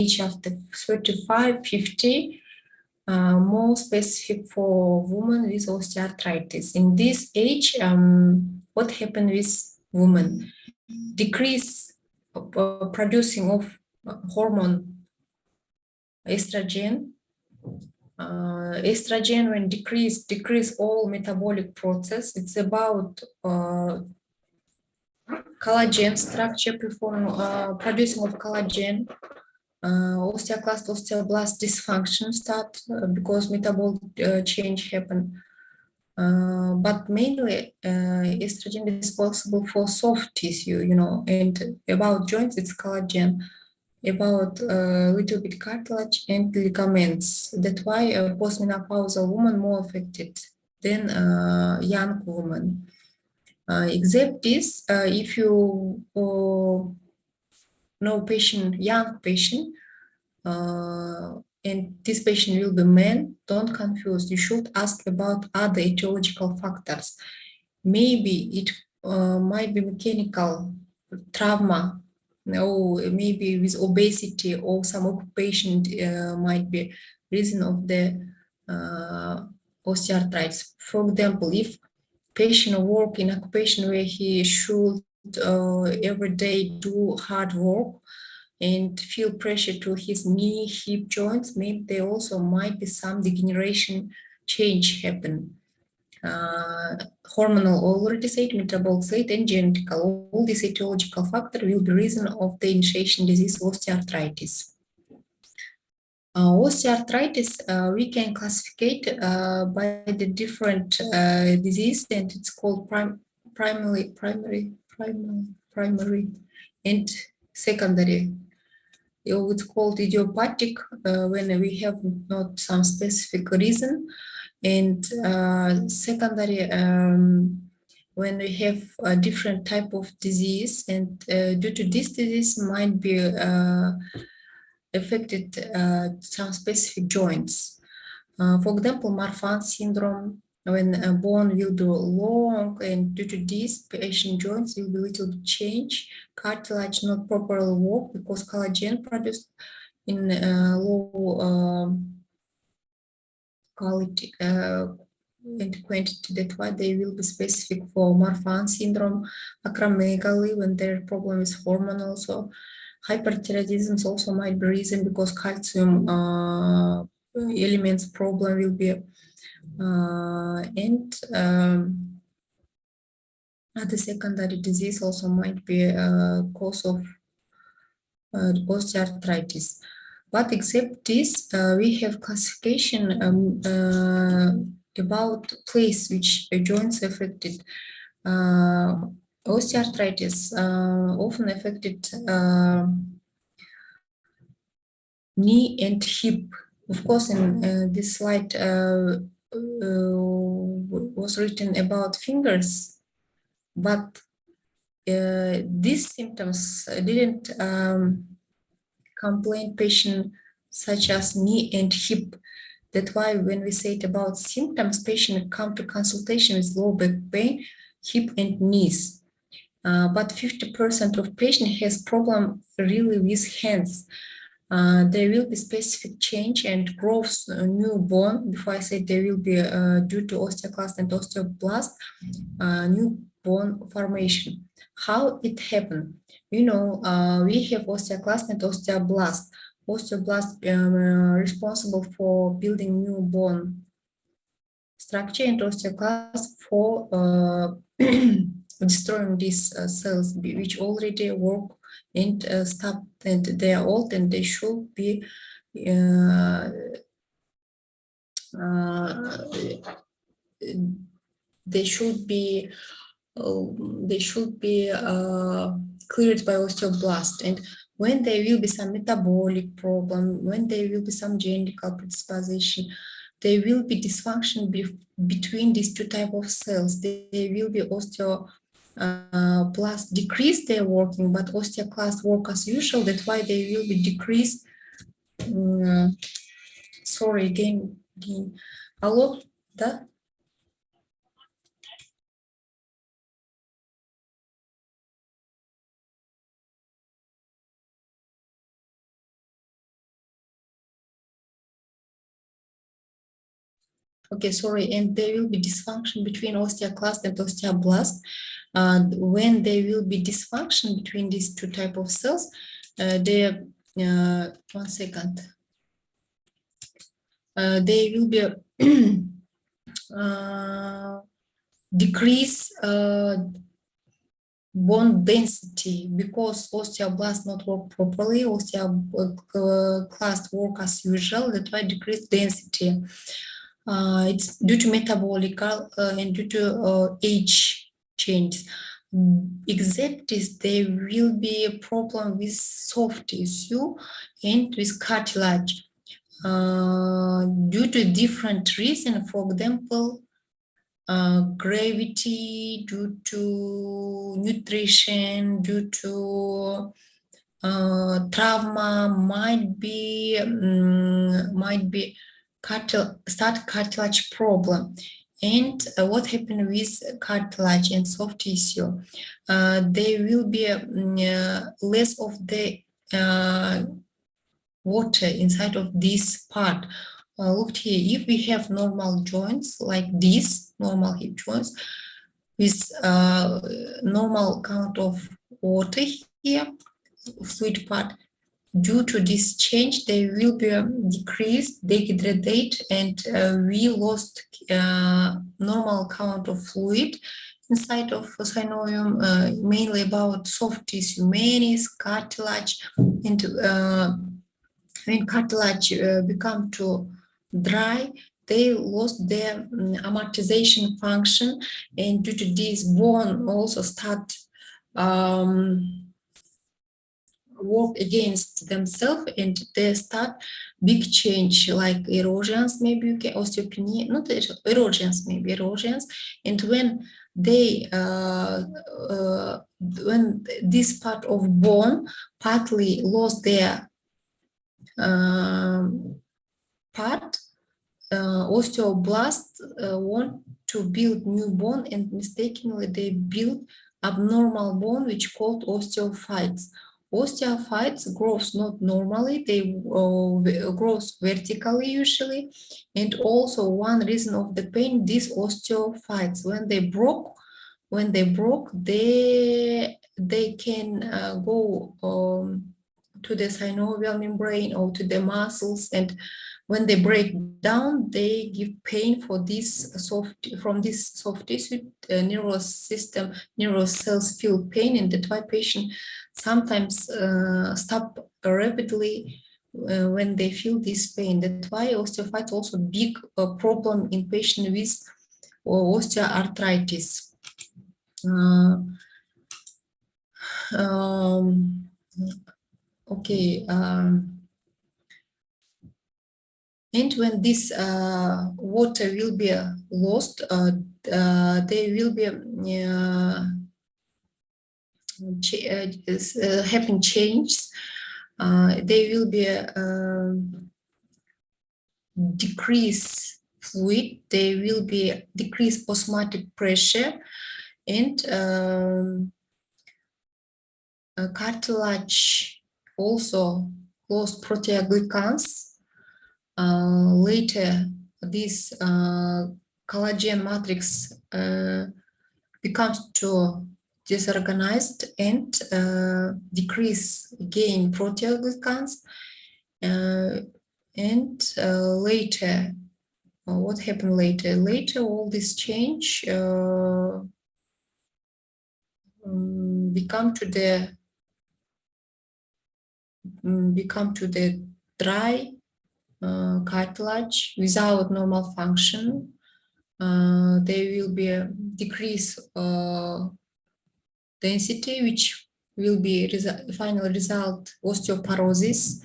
age after 35, 50, more specific for women with osteoarthritis. In this age, what happened with women? Decrease producing of hormone estrogen. Estrogen, when decrease all metabolic process. It's about collagen structure, producing of collagen. Osteoclast, osteoblast dysfunction start because metabolic change happen. But mainly estrogen is responsible for soft tissue, and about joints, it's collagen, about a little bit cartilage and ligaments. That's why a postmenopausal woman more affected than a young woman. Except this, if you know young patient, and this patient will be man, don't confuse. You should ask about other etiological factors. Maybe it might be mechanical trauma, or maybe with obesity or some occupation might be reason of the osteoarthritis. For example, if patient work in occupation where he should every day do hard work and feel pressure to his knee, hip joints, maybe there also might be some degeneration change happen. Hormonal already said, metabolic said, and genetical. All these etiological factors will be reason of the initiation disease osteoarthritis. Osteoarthritis, we can classify by the different disease, and it's called primary and secondary. It's called idiopathic when we have not some specific reason, and secondary when we have a different type of disease, and due to this disease might be affected some specific joints. For example, Marfan syndrome, when a bone will be long, and due to this, patient joints will be little bit change, cartilage not properly work because collagen produced in low quality and quantity. That's why they will be specific for Marfan syndrome, acromegaly when their problem is hormonal. So hyperthyroidism also might be reason because calcium elements problem will be and other secondary disease also might be a cause of osteoarthritis. But except this, we have classification about place which joints affected. Osteoarthritis often affected knee and hip. Of course, in this slide was written about fingers, but these symptoms didn't complain patient such as knee and hip. That's why when we say it about symptoms, patient come to consultation with low back pain, hip and knees. But 50% of patient has problem really with hands. There will be specific change and growth new bone. Before I said there will be due to osteoclast and osteoblast new bone formation. How it happened? We have osteoclast and osteoblast. Osteoblast responsible for building new bone structure, and osteoclast for destroying these cells which already work and stopped, and they are old and they should be cleared by osteoblast. And when there will be some metabolic problem, when there will be some genetical predisposition, there will be dysfunction between these two types of cells. There will be osteoblast decrease their working, but osteoclast work as usual. That's why they will be decreased. Sorry, again. Алло, да? Okay, sorry, and there will be dysfunction between osteoclast and osteoblast. When there will be dysfunction between these two type of cells, there, 1 second, there will be a decrease bone density because osteoblast not work properly, osteoclast work as usual, that's why decreased density. It's due to metabolic and due to age change. Except this, there will be a problem with soft tissue and with cartilage due to different reasons. For example, gravity, due to nutrition, due to trauma, might be start cartilage problem. And what happened with cartilage and soft tissue? There will be less of the water inside of this part. Look here, if we have normal joints like this, normal hip joints, with normal count of water here, fluid part, due to this change, there will be a decreased, degradate, and we lost normal count of fluid inside of synovium, mainly about soft tissue, menis, cartilage, and when cartilage become too dry, they lost their amortization function, and due to this, bone also start work against themselves, and they start big change like erosions, maybe osteopenia, not erosions, maybe erosions. And when they when this part of bone partly lost their part, osteoblast want to build new bone, and mistakenly they build abnormal bone, which called osteophytes. Osteophytes grows not normally, they grows vertically usually, and also one reason of the pain, these osteophytes, when they broke, they can go to the synovial membrane or to the muscles, and when they break down, they give pain for this from this soft tissue. Nervous system, nervous cells feel pain, and that's why patient sometimes stop rapidly when they feel this pain. That's why osteophytes also big problem in patient with osteoarthritis. Okay. And when this water will be lost, there will be happen changes. There will be decrease fluid. There will be decreased osmotic pressure, and cartilage also lost proteoglycans. Later, this collagen matrix becomes too disorganized and decrease again proteoglycans. And later, what happened later? Later, all this change become to the dry cartilage without normal function. There will be a decrease density, which will be final result osteoporosis.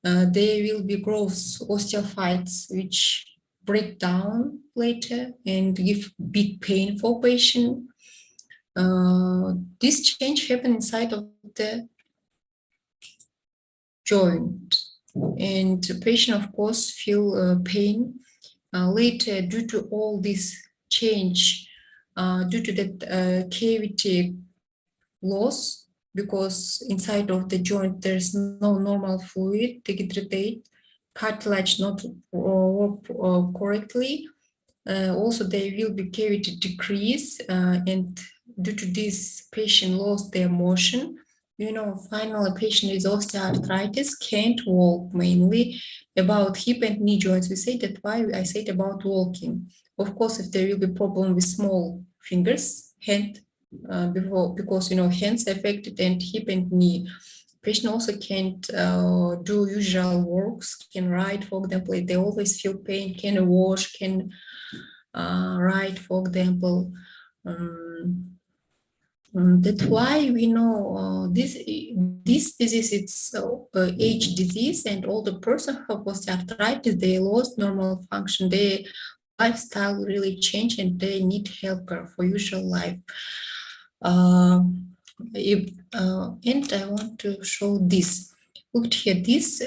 There will be growth osteophytes, which break down later and give big pain for patient. This change happens inside of the joint, and the patient, of course, feel pain later due to all this change, due to the cavity loss, because inside of the joint there's no normal fluid, degradate, cartilage not work correctly, Also, there will be cavity decrease, and due to this, patient lost their motion. Finally, patient with osteoarthritis can't walk, mainly about hip and knee joints. We say that why I said about walking. Of course, if there will be problem with small fingers, hand, because hands affected and hip and knee. Patient also can't do usual works, can write, for example, they always feel pain, can wash, can write, for example. That's why we know this disease, it's age disease, and older person who have osteoarthritis, they lost normal function, their lifestyle really changed, and they need helper for usual life. And I want to show this. Look here, this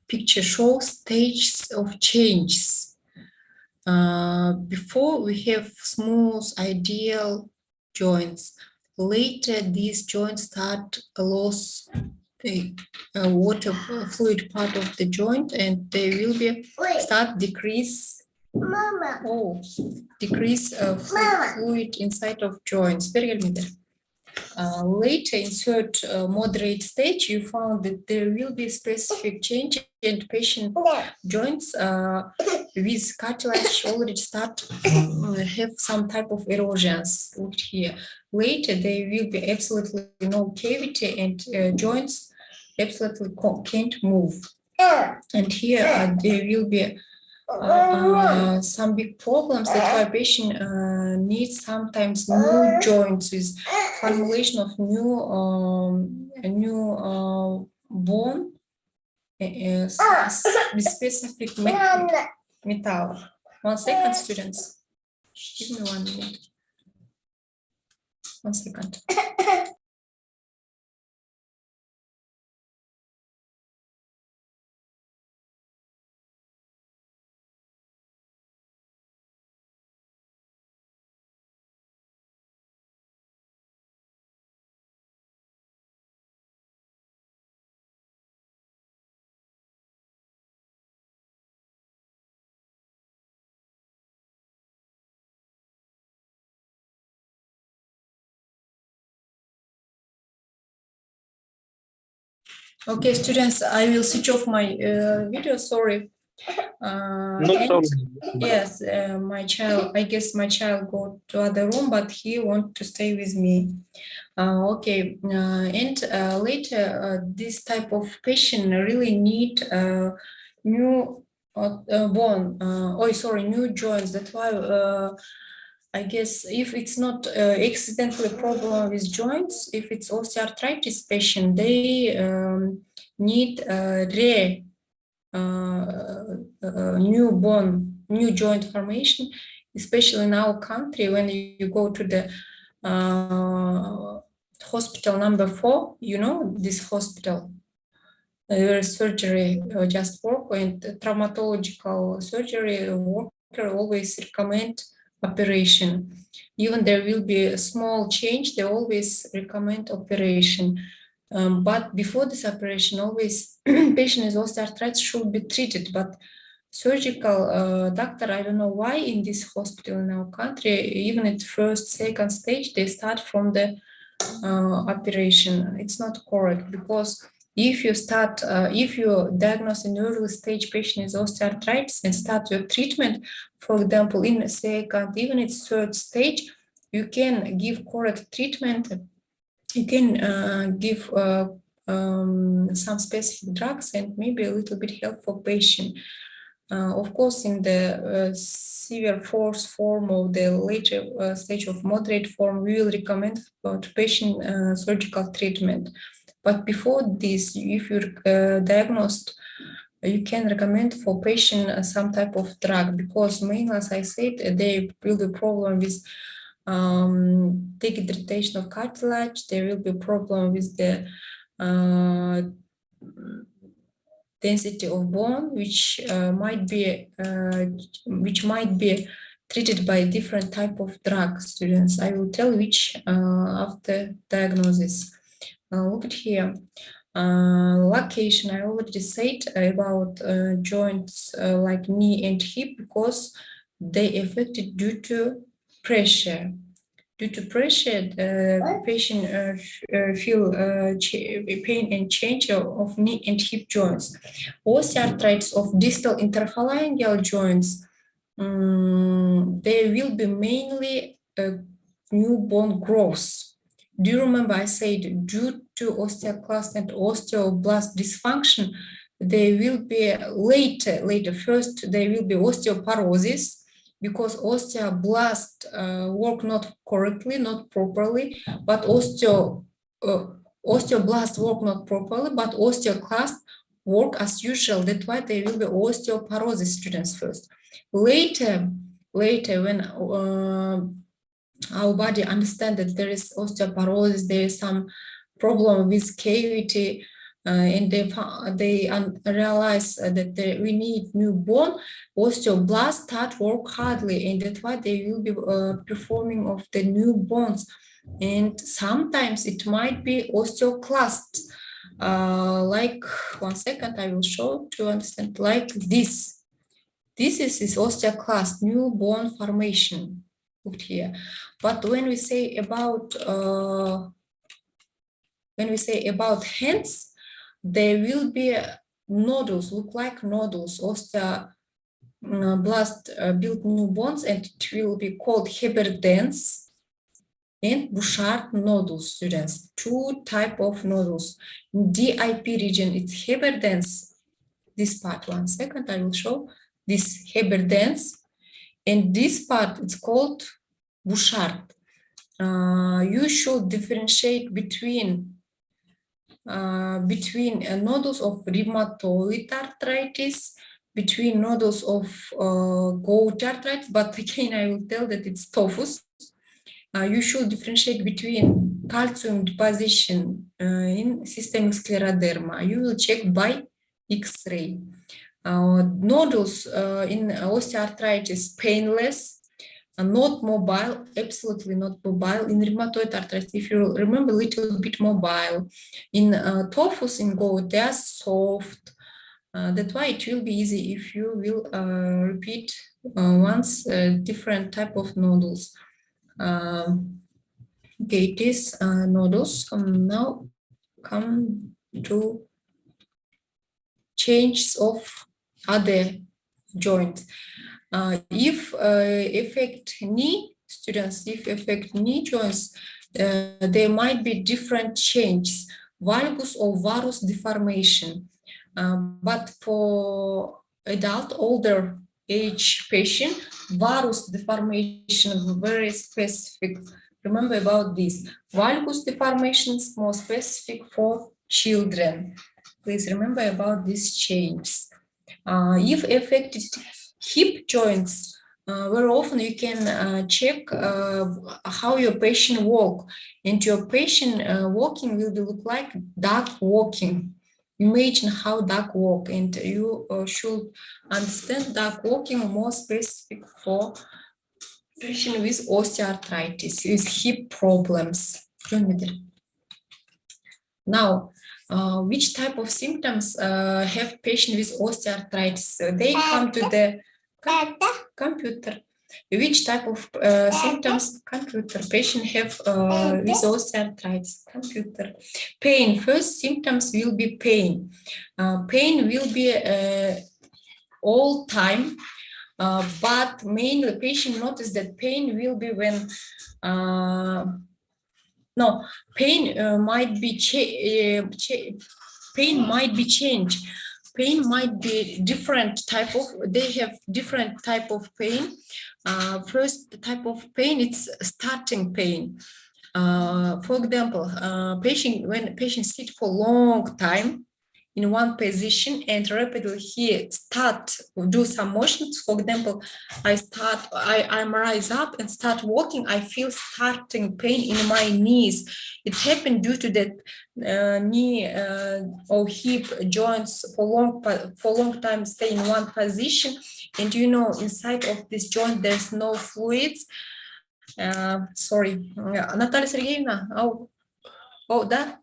picture shows stages of changes. Before we have smooth, ideal joints. Later, these joints start lose the water fluid part of the joint, and they will be start decrease. Mama. Oh, decrease fluid inside of joints. Later, in third moderate stage, you found that there will be specific change in patient joints with cartilage already start have some type of erosions. Look here. Later, there will be absolutely no cavity, and joints absolutely can't move. And here there will be some big problems. That's why patient needs sometimes new joints with formulation of new bone with specific metal. 1 second, students. Give me 1 minute. 1 second. Okay, students, I will switch off my video. Sorry. Yes, I guess my child go to other room, but he want to stay with me. Okay, and later this type of patient really need new bone. New joints. That's why I guess if it's not accidentally problem with joints, if it's osteoarthritis patient, they need new bone, new joint formation, especially in our country. When you go to the hospital number 4, this hospital where surgery just work, and traumatological surgery worker always recommend operation. Even there will be a small change, they always recommend operation. But before this operation, always patient with osteoarthritis should be treated. But surgical doctor, I don't know why in this hospital in our country, even at first, second stage, they start from the operation. It's not correct, because if you diagnose an early stage patient with osteoarthritis and start your treatment, for example, in a second, even it's third stage, you can give correct treatment. You can give some specific drugs and maybe a little bit help for patient. Of course, in the severe form of the later stage of moderate form, we will recommend to patient surgical treatment. But before this, if you're diagnosed, you can recommend for patient some type of drug, because mainly, as I said, there will be problem with dehydration of cartilage. There will be problem with the density of bone, which might be treated by different type of drugs. Students, I will tell which after diagnosis. Look at here. Location, I already said about joints like knee and hip because they affected due to pressure. Due to pressure, the patient feel pain and change of knee and hip joints. Osteoarthritis of distal interphalangeal joints, they will be mainly new bone growth. Do you remember I said due to osteoclast and osteoblast dysfunction, they will be later. First, there will be osteoporosis because osteoblast work not correctly, not properly, but osteoblast work not properly, but osteoclast work as usual. That's why there will be osteoporosis students first. Later when our body understand that there is osteoporosis, there is some problem with cavity, and they realize that we need new bone, osteoblasts start work hardly, and that's why they will be performing of the new bones. And sometimes it might be osteoclasts, like 1 second, I will show to understand, like this. This is osteoclast, new bone formation put here. But when we say about hands, there will be nodules, look like nodules. Osteoblast build new bones, and it will be called Heberdens and Bouchard nodules, students. Two type of nodules. In DIP region, it's Heberdens. This part, 1 second, I will show this Heberdens, and this part it's called Bouchard. You should differentiate between nodules of rheumatoid arthritis, between nodules of gout arthritis, but again I will tell that it's tophus. You should differentiate between calcium deposition in systemic scleroderma. You will check by X-ray. Nodules in osteoarthritis, painless, not mobile, absolutely not mobile. In rheumatoid arthritis, if you remember, a little bit mobile. In tophus, in gout, they are soft. That's why it will be easy if you will repeat once different type of nodules. Okay, these nodules now come to changes of other joints. If affect knee students, if affect knee joints, there might be different changes, valgus or varus deformation. But for adult, older age patient, varus deformation is very specific. Remember about this. Valgus deformation is more specific for children. Please remember about these changes. If affected hip joints, very often you can check how your patient walk, and your patient walking will look like duck walking. Imagine how duck walk, and you should understand duck walking more specific for patient with osteoarthritis, with hip problems. Now, which type of symptoms have patient with osteoarthritis? They come to the computer. Which type of symptoms computer patient have with osteoarthritis? Computer. Pain. First symptoms will be pain. Pain will be all time, but mainly patient notice that pain will be when no, pain might be pain might be changed. Pain might be different type of. They have different type of pain. First type of pain, it's starting pain. For example, when patient sit for long time in one position and rapidly he do some motions. For example, I'm rise up and start walking. I feel starting pain in my knees. It's happened due to that knee or hip joints for long time stay in one position, and you know inside of this joint there's no fluids. Sorry, Natalia Sergeyevna. Oh, да.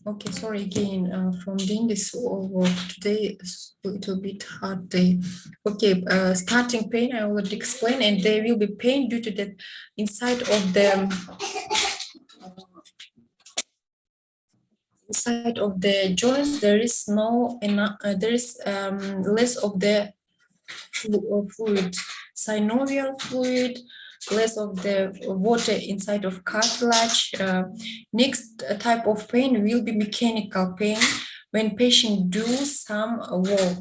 Okay, sorry again, from doing this work today, it's a little bit hard day. Okay, starting pain, I already explained, and there will be pain due to the inside of the joints. There is no enough, there is less of the fluid, synovial fluid, less of the water inside of cartilage. Next type of pain will be mechanical pain when patient do some work.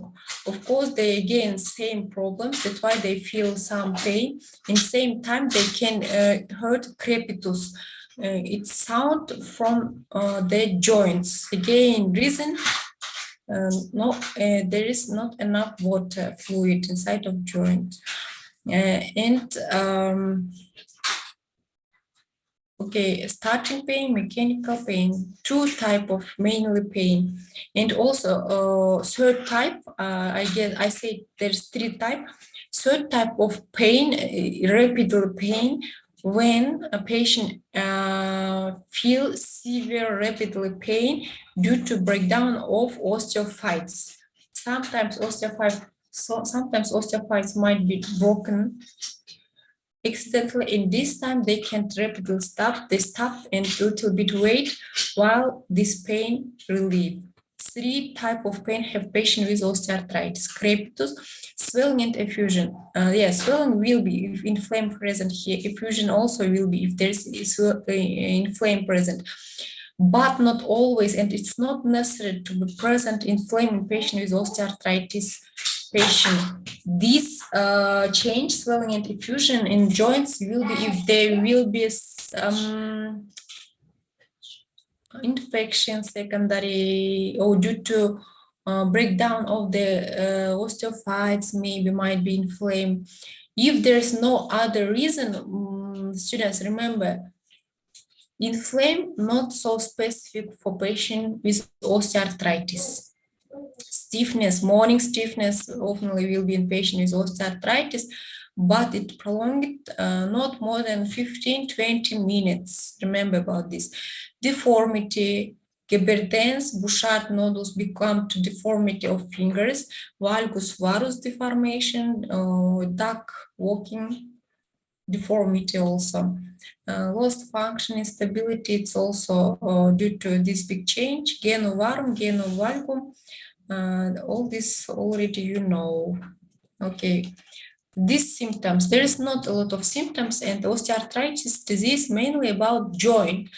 Of course, they again same problems. That's why they feel some pain. In same time, they can hurt crepitus. It's sound from the joints. Again, reason no, there is not enough water fluid inside of joint. Okay, starting pain, mechanical pain, two type of mainly pain, and also third type. I say there's three type. Third type of pain, rapid pain, when a patient feels severe rapidly pain due to breakdown of osteophytes. Sometimes osteophytes might be broken accidentally. In this time, they can rapidly stop. They stop and do a little bit wait while this pain relieve. Three type of pain have patient with osteoarthritis: crepitus, swelling, and effusion. Swelling will be if inflame present here. Effusion also will be if there's inflame present, but not always, and it's not necessary to be present inflame in patient with osteoarthritis patient. This change, swelling and effusion in joints will be if there will be some infection secondary or due to breakdown of the osteophytes, maybe might be inflamed. If there's no other reason, students remember, inflame not so specific for patient with osteoarthritis. Stiffness, morning stiffness often will be in patient with osteoarthritis, but it prolonged not more than 15-20 minutes. Remember about this. Deformity, Geberden's Bouchard nodules become to deformity of fingers, valgus varus deformation, duck walking deformity also. Lost function instability, it's also due to this big change. Genovarum, genovalgum, all this already you know. Okay, these symptoms, there is not a lot of symptoms, and osteoarthritis disease mainly about joint.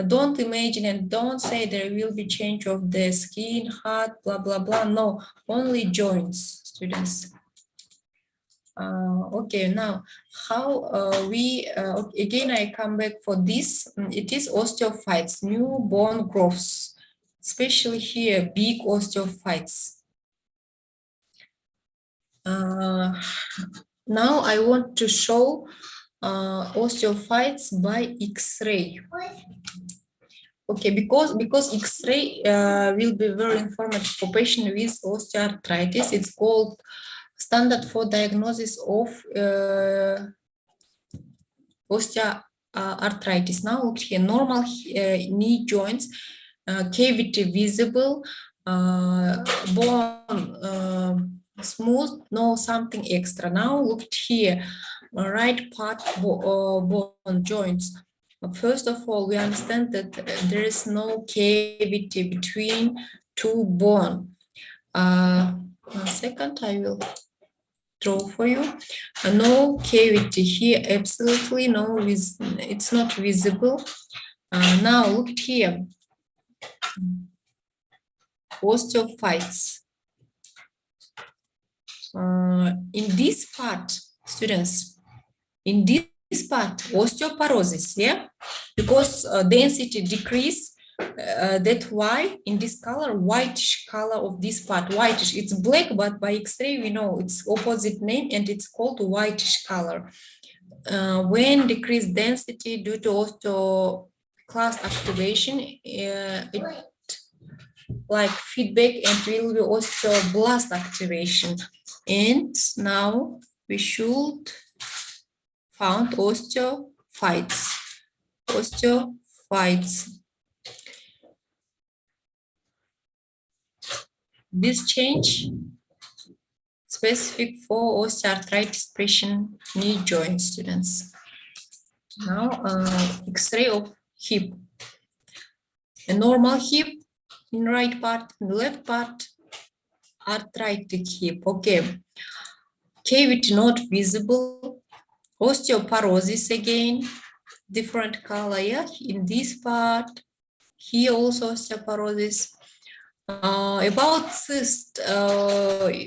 Don't imagine and don't say there will be change of the skin, heart, blah, blah, blah. No, only joints, students. Okay, now how again, I come back for this. It is osteophytes, new bone growths, especially here, big osteophytes. Now I want to show osteophytes by X-ray. Okay, because X-ray will be very informative for patient with osteoarthritis. It's called standard for diagnosis of osteoarthritis. Now look here, normal knee joints, cavity visible, bone smooth, no something extra. Now look here, right part bone joints. First of all, we understand that there is no cavity between two bone. One second, I will draw for you. No cavity here, absolutely no, it's not visible. Now look here, osteophytes. In this part, students, in this part, osteoporosis, yeah, because density decrease. That's why in this color, whitish color of this part, whitish, it's black, but by X-ray we know it's opposite name and it's called whitish color. When decreased density due to osteoclast activation, it like feedback and will be osteoblast activation. And now we should found osteophytes. This change specific for osteoarthritis patient knee joint students. Now, X-ray of hip. A normal hip in right part, in the left part, arthritic hip. Okay. Cavity not visible. Osteoporosis again, different color. Yeah, in this part, here also osteoporosis. About cyst,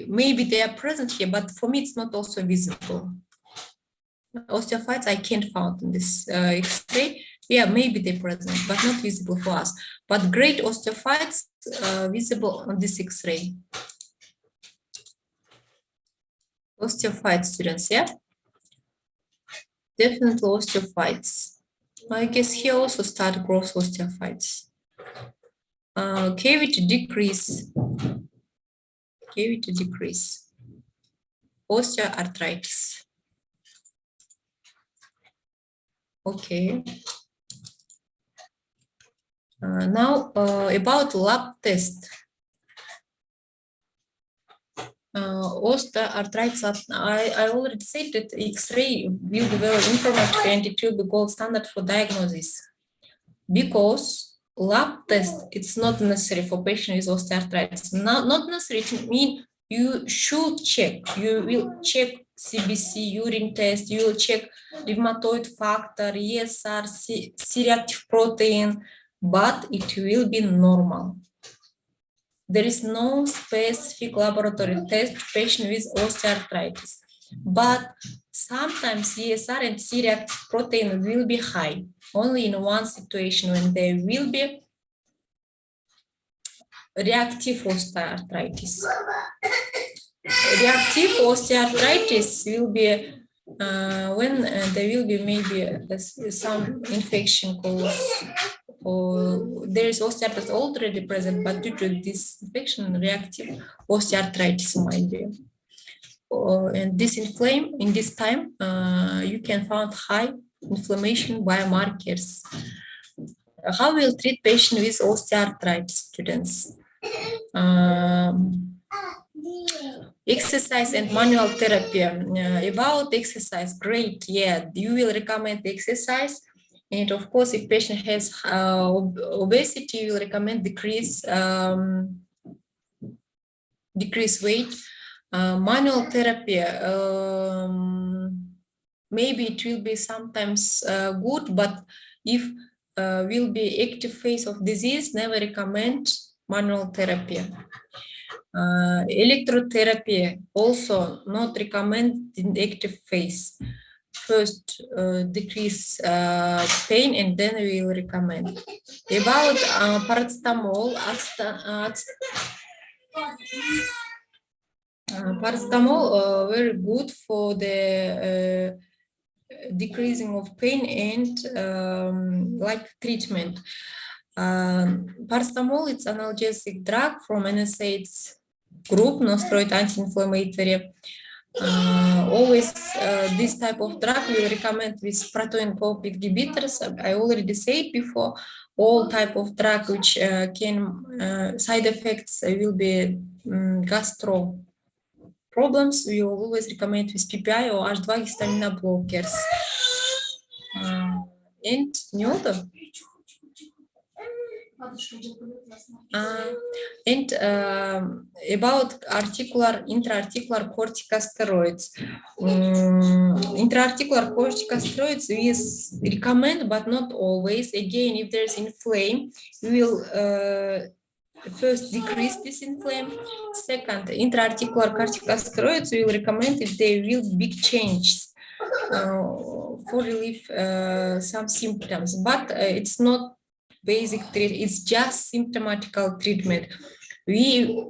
maybe they are present here, but for me it's not also visible. Osteophytes I can't find in this X-ray. Yeah, maybe they're present, but not visible for us. But great osteophytes visible on this X-ray. Osteophyte students, yeah? Definitely osteophytes. I guess here also start gross osteophytes. Cavity decrease. Cavity decrease. Osteoarthritis. Okay. Now about lab test. Osteoarthritis, I already said that X-ray will be very informative and it will be gold standard for diagnosis. Because lab test, it's not necessary for patient with osteoarthritis. Not necessary to mean you should check. You will check CBC, urine test, you will check rheumatoid factor, ESR, C-reactive protein, but it will be normal. There is no specific laboratory test patient with osteoarthritis, but sometimes ESR and C-reactive protein will be high, only in one situation when there will be reactive osteoarthritis. Reactive osteoarthritis will be when there will be maybe some infection cause, or there is osteoarthritis already present, but due to this infection, reactive osteoarthritis might be. And this inflame in this time, you can find high inflammation biomarkers. How will treat patient with osteoarthritis, students? Exercise and manual therapy. About exercise, great. Yeah, you will recommend exercise. And of course, if patient has obesity, you will recommend decrease weight. Manual therapy, maybe it will be sometimes good, but if will be active phase of disease, never recommend manual therapy. Electrotherapy also not recommend in active phase. First decrease pain and then we will recommend. About paracetamol, paracetamol very good for the decreasing of pain and like treatment. Paracetamol, it's analgesic drug from NSAIDs group, non-steroid anti-inflammatory. Always this type of drug we recommend with proton pump inhibitors. I already said before, all type of drug which can side effects will be gastro problems. We always recommend with PPI or H2 histamine blockers. And Nyoto. And about intra-articular corticosteroids. Intra-articular corticosteroids we recommend, but not always. Again, if there's inflame, we will first decrease this inflame. Second, intra-articular corticosteroids we will recommend if there will be big changes for relief some symptoms, but it's not basic treatment, it's just symptomatical treatment. We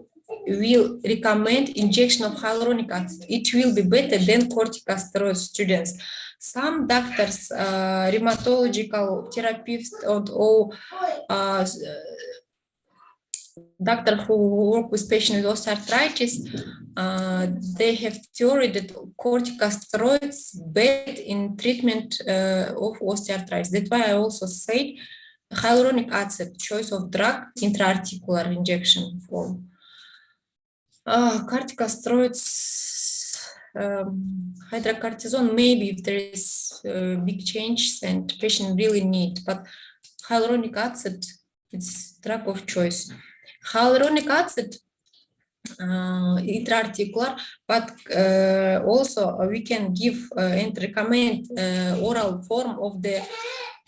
will recommend injection of hyaluronic acid. It will be better than corticosteroid, students. Some doctors, rheumatological therapists, or doctors who work with patients with osteoarthritis, they have theory that corticosteroids better in treatment of osteoarthritis. That's why I also say hyaluronic acid, choice of drug, intra-articular injection form. Corticosteroids, hydrocortisone, maybe if there is big changes and patient really need, but hyaluronic acid, it's drug of choice. Hyaluronic acid, intraarticular, but also we can give and recommend oral form of the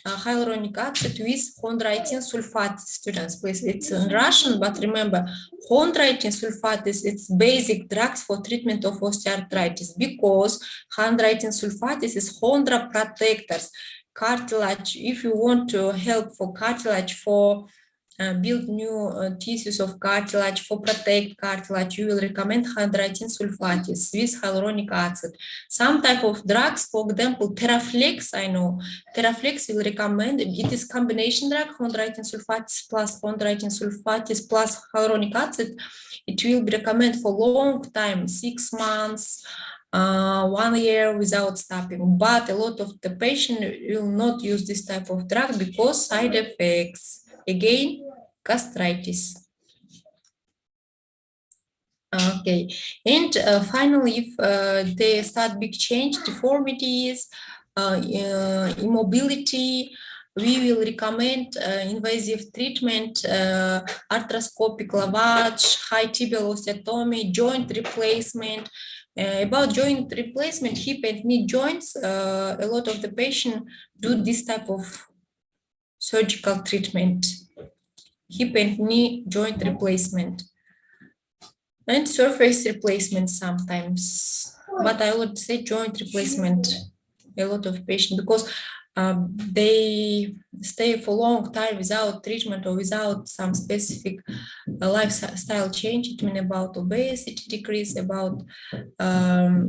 hyaluronic acid with chondroitin sulfate. Students, please, it's in Russian, but remember, chondroitin sulfate is its basic drugs for treatment of osteoarthritis, because chondroitin sulfate is chondroprotectors, cartilage. If you want to help for cartilage, for build new tissues of cartilage, for protect cartilage, you will recommend chondroitin sulfates with hyaluronic acid. Some type of drugs, for example, Theraflex, I know, Theraflex will recommend, it is combination drug, chondroitin sulfates plus hyaluronic acid. It will be recommended for long time, 6 months, 1 year without stopping, but a lot of the patient will not use this type of drug because side effects. Again, gastritis. Okay, and finally, if they start big change, deformities, immobility, we will recommend invasive treatment, arthroscopic lavage, high tibial osteotomy, joint replacement. About joint replacement, hip and knee joints, a lot of the patient do this type of surgical treatment, hip and knee joint replacement, and surface replacement sometimes, but I would say joint replacement, a lot of patients, because they stay for a long time without treatment or without some specific lifestyle change. It means about obesity decrease, about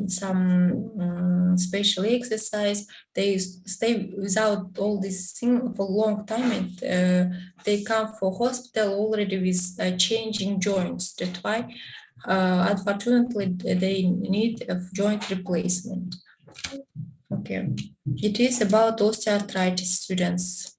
some special exercise. They stay without all this thing for a long time, and they come for hospital already with changing joints. That's why unfortunately they need a joint replacement. Okay, it is about osteoarthritis, students.